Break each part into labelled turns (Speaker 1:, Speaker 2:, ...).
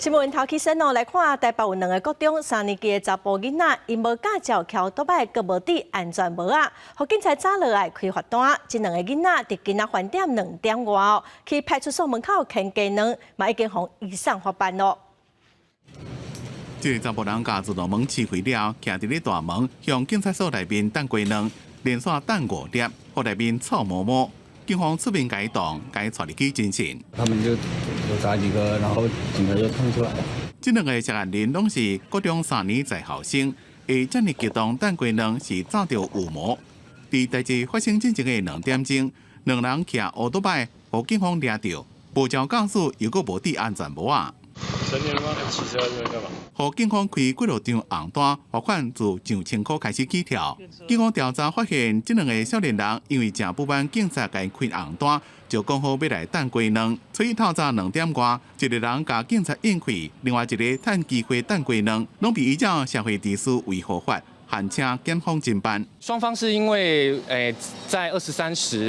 Speaker 1: 新闻头起身哦，来看台北有2个国中3年级的查甫囡仔，因无驾照桥倒摆，佮无伫安全帽啊，互警察抓落来开罚单。这2个囡仔伫今仔饭店2点外哦，去派出所门口牵鸡卵，嘛已经互移送法办咯。
Speaker 2: 这个查甫人甲自动门试开了，徛伫咧大门，向警察所内面等鸡卵，连续等5粒，互内面臭摸摸。警方出面解冻，解带入去侦讯。
Speaker 3: 他们就砸几个，然后警察就冲出来。
Speaker 2: 这2个涉案人拢是高中3年在校生，会这么激动等鸡卵是早着有谋。伫代志发生之前的2点钟，2人骑乌托摆，互警方抓到，无照驾驶又搁无戴安全帽啊！
Speaker 4: 成年人吗？骑车在干嘛？
Speaker 2: 互警方开几落张红单，罚款自2000块开始起跳。警方调查发现，这2个少年人因为正不满警察甲开红单，就讲好要来等鸡卵。所以透早2点外，一个人甲警察应开，另外一个趁机会等鸡卵，拢被依照社会秩序维护法。喊请检方侦办。
Speaker 5: 双方是因为在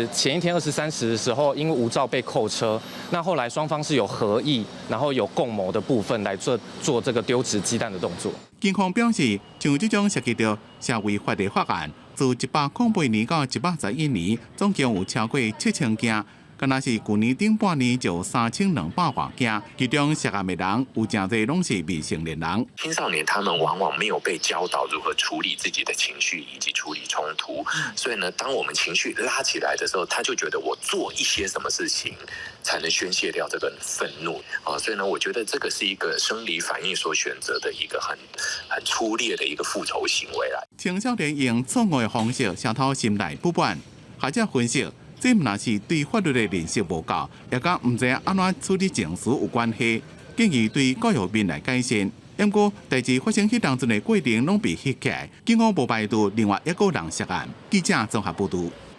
Speaker 5: 前一天23时的时候，因为无照被扣车，那后来双方是有合意，然后有共谋的部分来做这个丢掷鸡蛋的动作。
Speaker 2: 警方表示，像这种涉及到社会法的法案，自108年到111年，总共有超过7000件。敢若是去年顶半年就3200多件，其中涉案的人有真侪拢是未成年人。
Speaker 6: 青少年他们往往没有被教导如何处理自己的情绪以及处理冲突，所以呢，当我们情绪拉起来的时候，他就觉得我做一些什么事情才能宣泄掉这个愤怒啊，所以呢，我觉得这个是一个生理反应所选择的一个很粗劣的一个复仇行为啦。
Speaker 2: 青少年用错误的方式渗透心内不满，学者分析。这毋但是对法律的认识无够，也甲毋知安怎处理情绪有关系，建议对教育面来改善。不过，代志发生迄当阵的过程拢被翕起来，警方无排除另外1个人涉案。记者综合报道。